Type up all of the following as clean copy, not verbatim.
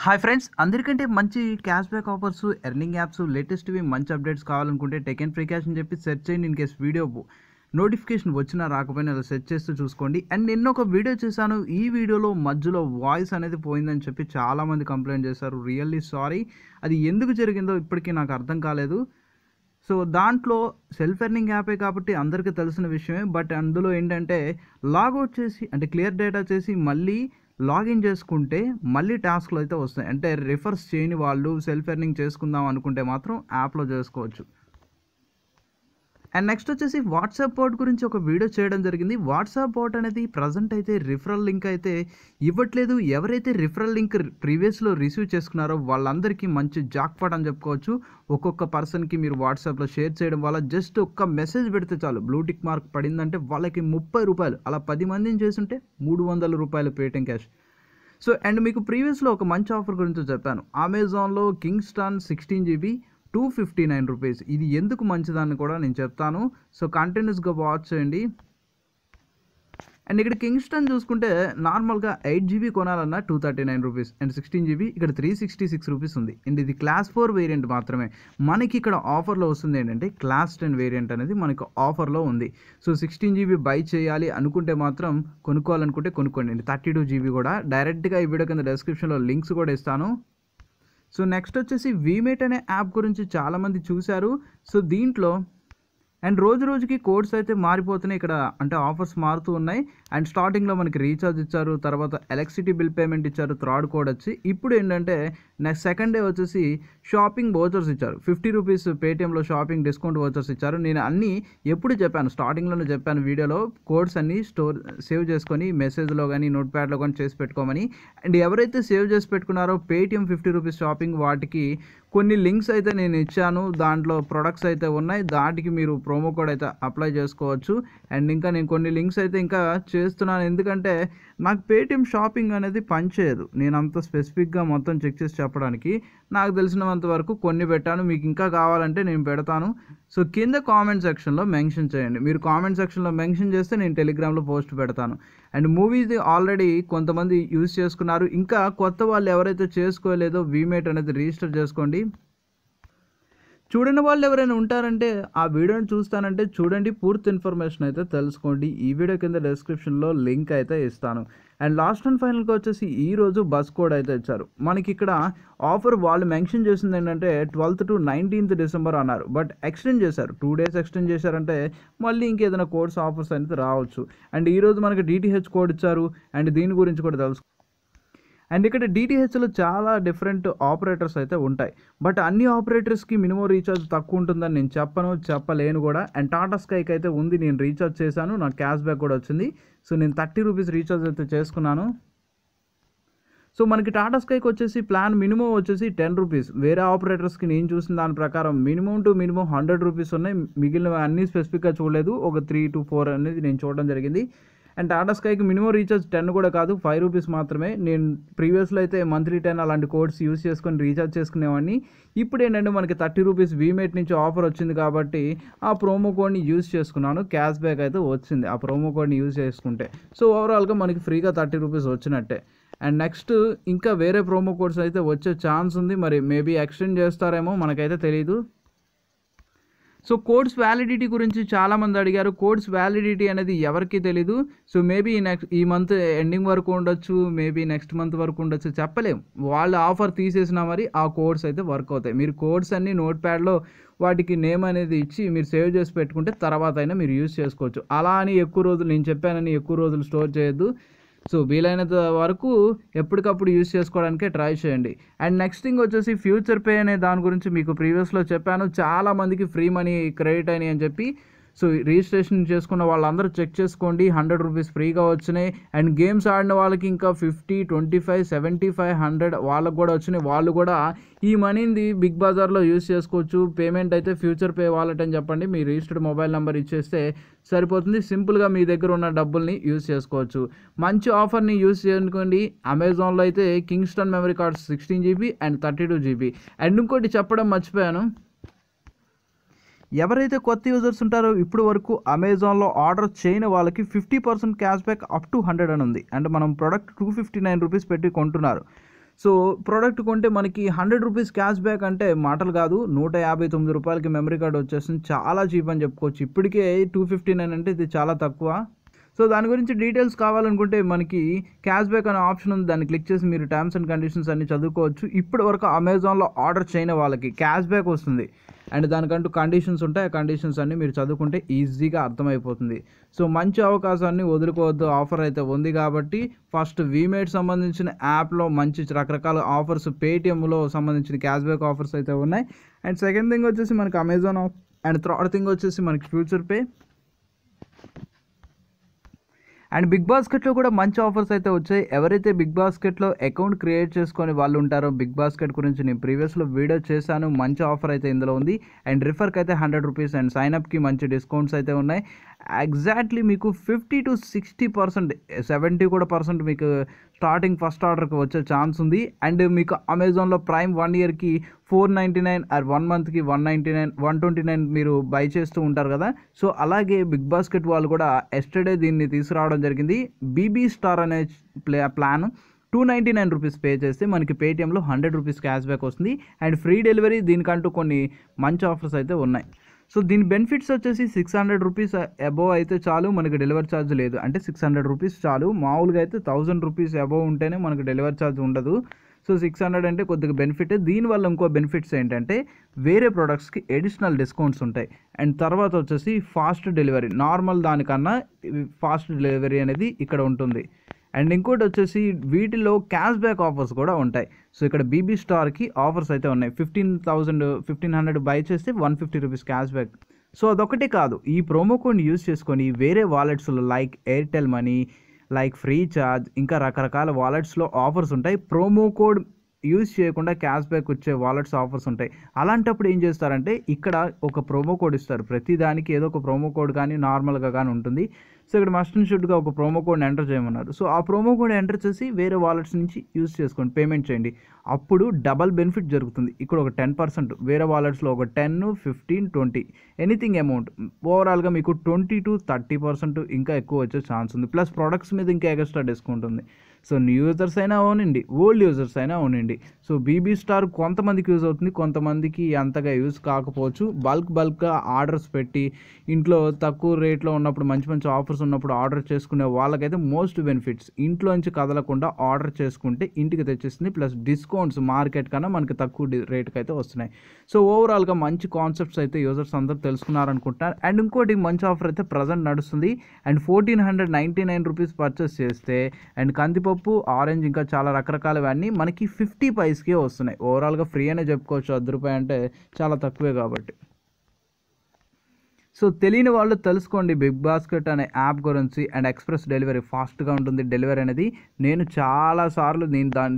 Hi friends, అందరికంటే మంచి cash back offers, earning apps, లేటెస్ట్వి మంచి అప్డేట్స్ కావాలనుకుంటే టెక్ అండ్ ఫ్రీ క్యాష్ అని చెప్పి సెర్చ్ చేయండి. ఇన్ కేస్ వీడియో నోటిఫికేషన్ వచ్చినా రాకపోయినా అలా సెర్చ్ చేస్తూ చూసుకోండి. అండ్ నిన్న ఒక వీడియో చేశాను. ఈ వీడియోలో మధ్యలో వాయిస్ అనేది పోయిందని చెప్పి చాలామంది కంప్లైంట్ చేశారు. Really sorry. అది ఎందుకు జరిగిందో ఇప్పటికీ నాకు అర్థం కాలేదు. సో దాంట్లో సెల్ఫ్ ఎర్నింగ్ యాపే కాబట్టి అందరికీ తెలిసిన విషయమే. బట్ అందులో ఏంటంటే లాగౌట్ చేసి అంటే క్లియర్ డేటా చేసి మళ్ళీ లాగిన్ చేసుకుంటే మళ్ళీ టాస్క్లు అయితే వస్తాయి. అంటే రిఫర్స్ చేయని వాళ్ళు సెల్ఫ్ ఎర్నింగ్ చేసుకుందాం అనుకుంటే మాత్రం యాప్లో చేసుకోవచ్చు. అండ్ నెక్స్ట్ వచ్చేసి వాట్సాప్ బోట్ గురించి ఒక వీడియో చేయడం జరిగింది. వాట్సాప్ బోట్ అనేది ప్రజెంట్ అయితే రిఫరల్ లింక్ అయితే ఇవ్వట్లేదు. ఎవరైతే రిఫరల్ లింక్ ప్రీవియస్లో రిసీవ్ చేసుకున్నారో వాళ్ళందరికీ మంచి జాక్పాట్ అని చెప్పుకోవచ్చు. ఒక్కొక్క పర్సన్కి మీరు వాట్సాప్లో షేర్ చేయడం వల్ల జస్ట్ ఒక్క మెసేజ్ పెడితే చాలు, బ్లూటిక్ మార్క్ పడిందంటే వాళ్ళకి 30 రూపాయలు, అలా 10 మందిని చేస్తుంటే 300 రూపాయలు పేటిఎం క్యాష్. సో అండ్ మీకు ప్రీవియస్లో ఒక మంచి ఆఫర్ గురించి చెప్పాను. అమెజాన్లో కింగ్స్టన్ 16 GB 259 రూపీస్. ఇది ఎందుకు మంచిదాన్ని కూడా నేను చెప్తాను. సో కంటిన్యూస్గా వాచ్ చేయండి. అండ్ ఇక్కడ కింగ్స్టన్ చూసుకుంటే నార్మల్గా 8 GB కొనాలన్నా 239 రూపీస్ అండ్ 16 GB ఇక్కడ 366 రూపీస్ ఉంది. అండ్ ఇది క్లాస్ 4 వేరియంట్ మాత్రమే. మనకి ఇక్కడ ఆఫర్లో వస్తుంది ఏంటంటే క్లాస్ 10 వేరియంట్ అనేది మనకు ఆఫర్లో ఉంది. సో 16 GB బై చేయాలి అనుకుంటే మాత్రం కొనుక్కోవాలనుకుంటే కొనుక్కోండి. 32 GB కూడా డైరెక్ట్గా ఈ వీడియో కింద డిస్క్రిప్షన్లో లింక్స్ కూడా ఇస్తాను. సో నెక్స్ట్ వచ్చేసి వీమేట్ అనే యాప్ గురించి చాలామంది చూశారు. సో దీంట్లో అండ్ రోజు రోజుకి కోడ్స్ అయితే మారిపోతున్నాయి. ఇక్కడ అంటే ఆఫర్స్ మారుతూ ఉన్నాయి. అండ్ స్టార్టింగ్లో మనకి రీఛార్జ్ ఇచ్చారు, తర్వాత ఎలక్ట్రిసిటీ బిల్ పేమెంట్ ఇచ్చారు, థర్డ్ కోడ్ వచ్చి ఇప్పుడు ఏంటంటే నెక్స్ట్ సెకండ్ డే వచ్చేసి షాపింగ్ వోచర్స్ ఇచ్చారు. 50 రూపీస్ పేటిఎంలో షాపింగ్ డిస్కౌంట్ వోచర్స్ ఇచ్చారు. నేను అన్నీ ఎప్పుడు చెప్పాను, స్టార్టింగ్లోనే చెప్పాను వీడియోలో, కోడ్స్ అన్నీ సేవ్ చేసుకొని మెసేజ్లో కానీ నోట్ ప్యాడ్లో కానీ చేసి పెట్టుకోమని. అండ్ ఎవరైతే సేవ్ చేసి పెట్టుకున్నారో పేటిఎం 50 రూపీస్ షాపింగ్ వాటికి కొన్ని లింక్స్ అయితే నేను ఇచ్చాను. దాంట్లో ప్రొడక్ట్స్ అయితే ఉన్నాయి, దాటికి మీరు ప్రోమో కోడ్ అయితే అప్లై చేసుకోవచ్చు. అండ్ ఇంకా నేను కొన్ని లింక్స్ అయితే ఇంకా చేస్తున్నాను, ఎందుకంటే నాకు పేటిఎం షాపింగ్ అనేది పనిచేయదు. నేను అంత స్పెసిఫిక్గా మొత్తం చెక్ చేసి చెప్పడానికి నాకు తెలిసినంత వరకు కొన్ని పెట్టాను. మీకు ఇంకా కావాలంటే నేను పెడతాను. సో కింద కామెంట్ సెక్షన్లో మెన్షన్ చేయండి. మీరు కామెంట్ సెక్షన్లో మెన్షన్ చేస్తే నేను టెలిగ్రామ్లో పోస్ట్ పెడతాను. అండ్ మూవీది ఆల్రెడీ కొంతమంది యూజ్ చేసుకున్నారు. ఇంకా కొత్త వాళ్ళు ఎవరైతే చేసుకోలేదో వీమేట్ అనేది రిజిస్టర్ చేసుకోండి. చూడని వాళ్ళు ఎవరైనా ఉంటారంటే ఆ వీడియోని చూస్తానంటే చూడండి, పూర్తి ఇన్ఫర్మేషన్ అయితే తెలుసుకోండి. ఈ వీడియో కింద డిస్క్రిప్షన్లో లింక్ అయితే ఇస్తాను. అండ్ లాస్ట్ అండ్ ఫైనల్గా వచ్చేసి ఈరోజు బస్ కోడ్ అయితే ఇచ్చారు. మనకి ఇక్కడ ఆఫర్ వాళ్ళు మెన్షన్ చేసింది ఏంటంటే 12th to 19th December అన్నారు. బట్ ఎక్స్టెండ్ చేశారు, 2 days ఎక్స్టెండ్ చేశారంటే మళ్ళీ ఇంకేదైనా కోడ్స్ ఆఫర్స్ అనేది రావచ్చు. అండ్ ఈరోజు మనకి DTH కోడ్ ఇచ్చారు. అండ్ దీని గురించి కూడా తెలుసు. అండ్ ఇక్కడ DTHలో చాలా డిఫరెంట్ ఆపరేటర్స్ అయితే ఉంటాయి. బట్ అన్ని ఆపరేటర్స్కి మినిమం రీఛార్జ్ తక్కువ ఉంటుందని నేను చెప్పలేను కూడా. అండ్ టాటా స్కైకి అయితే ఉంది, నేను రీఛార్జ్ చేశాను, నాకు క్యాష్ బ్యాక్ కూడా వచ్చింది. సో నేను 30 రూపీస్ రీఛార్జ్ అయితే చేసుకున్నాను. సో మనకి టాటా స్కైకి వచ్చేసి ప్లాన్ మినిమం వచ్చేసి 10 రూపీస్. వేరే ఆపరేటర్స్కి నేను చూసిన దాని ప్రకారం మినిమం టు మినిమం 100 రూపీస్ ఉన్నాయి. మిగిలిన అన్నీ స్పెసిఫిక్గా చూడలేదు, ఒక 3 to 4 అనేది నేను చూడడం జరిగింది. అండ్ టాటా స్కైకి మినిమం రీఛార్జ్ 10 కూడా కాదు, 5 రూపీస్ మాత్రమే. నేను ప్రీవియస్లో అయితే మంత్లీ 10 అలాంటి కోడ్స్ యూస్ చేసుకొని రీఛార్జ్ చేసుకునేవాడిని. ఇప్పుడు ఏంటంటే మనకి 30 రూపీస్ వీమేట్ నుంచి ఆఫర్ వచ్చింది కాబట్టి ఆ ప్రోమో కోడ్ని యూస్ చేసుకున్నాను. క్యాష్ బ్యాక్ అయితే వచ్చింది ఆ ప్రోమో కోడ్ని యూజ్ చేసుకుంటే. సో ఓవరాల్గా మనకి ఫ్రీగా 30 రూపీస్ వచ్చినట్టే. అండ్ నెక్స్ట్ ఇంకా వేరే ప్రోమో కోడ్స్ అయితే వచ్చే ఛాన్స్ ఉంది. మరి మేబీ ఎక్స్టెండ్ చేస్తారేమో, మనకైతే తెలీదు. సో కోడ్స్ వ్యాలిడిటీ గురించి చాలామంది అడిగారు. కోడ్స్ వ్యాలిడిటీ అనేది ఎవరికి తెలీదు. సో మేబీ ఈ మంత్ ఎండింగ్ వరకు ఉండొచ్చు, మేబీ నెక్స్ట్ మంత్ వరకు ఉండొచ్చు, చెప్పలేము. వాళ్ళు ఆఫర్ తీసేసినా మరి ఆ కోడ్స్ అయితే వర్క్ అవుతాయి. మీరు కోడ్స్ అన్నీ నోట్ ప్యాడ్లో వాటికి నేమ్ అనేది ఇచ్చి మీరు సేవ్ చేసి పెట్టుకుంటే తర్వాత అయినా మీరు యూజ్ చేసుకోవచ్చు. అలా అని ఎక్కువ రోజులు, నేను చెప్పానని ఎక్కువ రోజులు స్టోర్ చేయొద్దు. సో వీలైనంత వరకు ఎప్పటికప్పుడు యూజ్ చేసుకోవడానికే ట్రై చేయండి. అండ్ నెక్స్ట్ థింగ్ వచ్చేసి ఫ్యూచర్ పే అనే దాని గురించి మీకు ప్రీవియస్లో చెప్పాను. చాలామందికి ఫ్రీ మనీ క్రెడిట్ అయినాయి అని చెప్పి. సో రిజిస్ట్రేషన్ చేసుకున్న వాళ్ళందరూ చెక్ చేసుకోండి, 100 రూపీస్ ఫ్రీగా వచ్చినాయి. అండ్ గేమ్స్ ఆడిన వాళ్ళకి ఇంకా 50, 25, 75, 100 వాళ్ళకు కూడా వచ్చినాయి. వాళ్ళు కూడా ఈ మనీని బిగ్ బజార్లో యూజ్ చేసుకోవచ్చు. పేమెంట్ అయితే ఫ్యూచర్ పే వాలెట్ అని చెప్పండి, మీ రిజిస్టర్డ్ మొబైల్ నెంబర్ ఇచ్చేస్తే సరిపోతుంది. సింపుల్గా మీ దగ్గర ఉన్న డబ్బుల్ని యూజ్ చేసుకోవచ్చు. మంచి ఆఫర్ని యూజ్ చేసుకోండి. అమెజాన్లో అయితే Kingston memory cards 16 GB and 32 GB. And ఇంకోటి చెప్పడం మర్చిపోయాను, ఎవరైతే కొత్త యూజర్స్ ఉంటారో ఇప్పుడు వరకు అమెజాన్లో ఆర్డర్ చేయని వాళ్ళకి 50% క్యాష్ బ్యాక్ అప్ టు 100 అని ఉంది. అంటే మనం ప్రోడక్ట్ 259 రూపీస్ పెట్టి కొంటున్నారు. సో ప్రోడక్ట్ కొంటే మనకి 100 రూపీస్ క్యాష్ బ్యాక్ అంటే మాటలు కాదు. 159 రూపాయలకి మెమరీ కార్డ్ వచ్చేస్తుంది. చాలా చీప్ అని చెప్పుకోవచ్చు. ఇప్పటికే 259 అంటే ఇది చాలా తక్కువ. సో దాని గురించి డీటెయిల్స్ కావాలనుకుంటే మనకి క్యాష్ బ్యాక్ అనే ఆప్షన్ ఉంది. దాన్ని క్లిక్ చేసి మీరు టర్మ్స్ అండ్ కండిషన్స్ అన్ని చదువుకోవచ్చు. ఇప్పటి వరకు అమెజాన్లో ఆర్డర్ చేయని వాళ్ళకి క్యాష్ బ్యాక్ వస్తుంది. అండ్ దానికంటూ కండిషన్స్ ఉంటాయి. ఆ కండిషన్స్ అన్నీ మీరు చదువుకుంటే ఈజీగా అర్థమైపోతుంది. సో మంచి అవకాశాన్ని వదులుకోవద్దు. ఆఫర్ అయితే ఉంది కాబట్టి ఫస్ట్ వీమేట్ సంబంధించిన యాప్లో మంచి రకరకాల ఆఫర్స్, పేటిఎంలో సంబంధించిన క్యాష్ బ్యాక్ ఆఫర్స్ అయితే ఉన్నాయి. అండ్ సెకండ్ థింగ్ వచ్చేసి మనకి అమెజాన్ అండ్ థర్డ్ థింగ్ వచ్చేసి మనకి ఫ్యూచర్ పే అండ్ బిగ్ బాస్కెట్లో కూడా మంచి ఆఫర్స్ అయితే వచ్చాయి. ఎవరైతే బిగ్ బాస్కెట్లో అకౌంట్ క్రియేట్ చేసుకొని వాళ్ళు ఉంటారో, బిగ్ బాస్కెట్ గురించి నేను ప్రీవియస్లో వీడియో చేశాను. మంచి ఆఫర్ అయితే ఇందులో ఉంది. అండ్ రిఫర్కి అయితే 100 రూపీస్ అండ్ సైన్అప్కి మంచి డిస్కౌంట్స్ అయితే ఉన్నాయి. ఎగ్జాక్ట్లీ మీకు 50 to 60%, 70 కూడా పర్సెంట్ మీకు స్టార్టింగ్ ఫస్ట్ ఆర్డర్కి వచ్చే ఛాన్స్ ఉంది. అండ్ మీకు అమెజాన్లో ప్రైమ్ 1 ఇయర్కి 499 ఆర్ 1 మంత్కి 199, 129 మీరు బై చేస్తూ ఉంటారు కదా. సో అలాగే బిగ్ బాస్కెట్ వాళ్ళు కూడా ఎస్టర్డే దీన్ని తీసుకురావడం జరిగింది. బీబీ స్టార్ అనే ప్లాన్ 299 రూపీస్ పే చేస్తే మనకి పేటిఎంలో 100 రూపీస్ క్యాష్ బ్యాక్ వస్తుంది. అండ్ ఫ్రీ డెలివరీ, దీనికంటూ కొన్ని మంచి ఆఫర్స్ అయితే ఉన్నాయి. సో దీని బెనిఫిట్స్ వచ్చేసి 600 రూపీస్ అబోవ్ అయితే చాలు, మనకి డెలివరీ ఛార్జ్ లేదు. అంటే 600 రూపీస్ చాలు. మామూలుగా అయితే 1000 రూపీస్ అబోవ్ ఉంటేనే మనకి డెలివరీ ఛార్జ్ ఉండదు. సో 600 అంటే కొద్దిగా బెనిఫిట్. దీనివల్ల ఇంకో బెనిఫిట్స్ ఏంటంటే వేరే ప్రోడక్ట్స్కి అడిషనల్ డిస్కౌంట్స్ ఉంటాయి. అండ్ తర్వాత వచ్చేసి ఫాస్ట్ డెలివరీ, నార్మల్ దానికన్నా ఫాస్ట్ డెలివరీ అనేది ఇక్కడ ఉంటుంది. అండ్ ఇంకోటి వచ్చేసి వీటిలో క్యాష్ బ్యాక్ ఆఫర్స్ కూడా ఉంటాయి. సో ఇక్కడ బీబీ స్టార్కి ఆఫర్స్ అయితే ఉన్నాయి. 1500 బై చేస్తే 150 రూపీస్ క్యాష్ బ్యాక్. సో అదొకటే కాదు, ఈ ప్రోమో కోడ్ని యూజ్ చేసుకొని వేరే వాలెట్స్లో like Airtel money, like Freecharge, ఇంకా రకరకాల వాలెట్స్లో ఆఫర్స్ ఉంటాయి. ప్రోమో కోడ్ యూజ్ చేయకుండా క్యాష్ బ్యాక్ వచ్చే వాలెట్స్ ఆఫర్స్ ఉంటాయి. అలాంటప్పుడు ఏం చేస్తారంటే ఇక్కడ ఒక ప్రోమో కోడ్ ఇస్తారు. ప్రతి దానికి ఏదో ఒక ప్రోమో కోడ్ కానీ నార్మల్గా కానీ ఉంటుంది. సో ఇక్కడ మస్ట్ అండ్ షుడ్గా ఒక ప్రోమో కోడ్ని ఎంటర్ చేయమన్నారు. సో ఆ ప్రోమో కోడ్ ఎంటర్ చేసి వేరే వాలెట్స్ నుంచి యూజ్ చేసుకోండి, పేమెంట్ చేయండి. అప్పుడు డబల్ బెనిఫిట్ జరుగుతుంది. ఇక్కడ ఒక 10%, వేరే వాలెట్స్లో ఒక 10, 15, 20 ఎనీథింగ్ అమౌంట్, ఓవరాల్గా మీకు 20 to 30% ఇంకా ఎక్కువ వచ్చే ఛాన్స్ ఉంది. ప్లస్ ప్రొడక్ట్స్ మీద ఇంకా ఎక్స్ట్రా డిస్కౌంట్ ఉంది. సో న్యూ యూజర్స్ అయినా అవునండి, ఓల్డ్ యూజర్స్ అయినా అవునండి. సో బీబీ స్టార్ కొంతమందికి యూజ్ అవుతుంది, కొంతమందికి అంతగా యూజ్ కాకపోవచ్చు. బల్క్గా ఆర్డర్స్ పెట్టి ఇంట్లో తక్కువ రేట్లో ఉన్నప్పుడు, మంచి మంచి ఆఫర్స్ ఉన్నప్పుడు ఆర్డర్ చేసుకునే వాళ్ళకైతే మోస్ట్ బెనిఫిట్స్. ఇంట్లోంచి కదలకుండా ఆర్డర్ చేసుకుంటే ఇంటికి తెచ్చేస్తుంది. ప్లస్ డిస్కౌంట్స్ మార్కెట్ కన్నా మనకి తక్కువ రేట్కి అయితే వస్తున్నాయి. సో ఓవరాల్గా మంచి కాన్సెప్ట్స్ అయితే యూజర్స్ అందరూ తెలుసుకున్నారనుకుంటున్నారు. అండ్ ఇంకోటి మంచి ఆఫర్ అయితే ప్రజెంట్ నడుస్తుంది. అండ్ 1499 రూపీస్ పర్చేస్ చేస్తే అండ్ కందిపప్పు, ఆరెంజ్, ఇంకా చాలా రకరకాలవన్నీ మనకి 50 పైస్కే వస్తున్నాయి. ఓవరాల్గా ఫ్రీ అనే చెప్పుకోవచ్చు. ₹10 అంటే చాలా తక్కువే కాబట్టి. సో తెలియని వాళ్ళు తెలుసుకోండి బిగ్ బాస్కెట్ అనే యాప్ గురించి. అండ్ ఎక్స్ప్రెస్ డెలివరీ ఫాస్ట్గా ఉంటుంది డెలివరీ అనేది. నేను చాలాసార్లు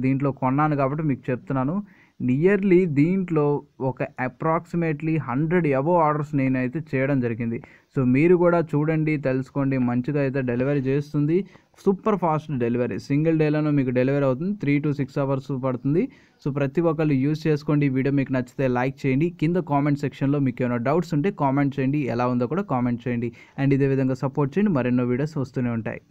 దీంట్లో కొన్నాను కాబట్టి మీకు చెప్తున్నాను. నియర్లీ దీంట్లో ఒక అప్రాక్సిమేట్లీ 100 అబోవ్ ఆర్డర్స్ నేనైతే చేయడం జరిగింది. సో మీరు కూడా చూడండి, తెలుసుకోండి. మంచిగా అయితే డెలివరీ చేస్తుంది. సూపర్ ఫాస్ట్ డెలివరీ, సింగిల్ డేలోనే మీకు డెలివరీ అవుతుంది. 3 to 6 అవర్స్ పడుతుంది. సో ప్రతి ఒక్కళ్ళు యూజ్ చేసుకోండి. ఈ వీడియో మీకు నచ్చితే లైక్ చేయండి. కింద కామెంట్ సెక్షన్లో మీకు ఏమైనా డౌట్స్ ఉంటే కామెంట్ చేయండి. ఎలా ఉందో కూడా కామెంట్ చేయండి. అండ్ ఇదే విధంగా సపోర్ట్ చేయండి. మరెన్నో వీడియోస్ వస్తూనే ఉంటాయి.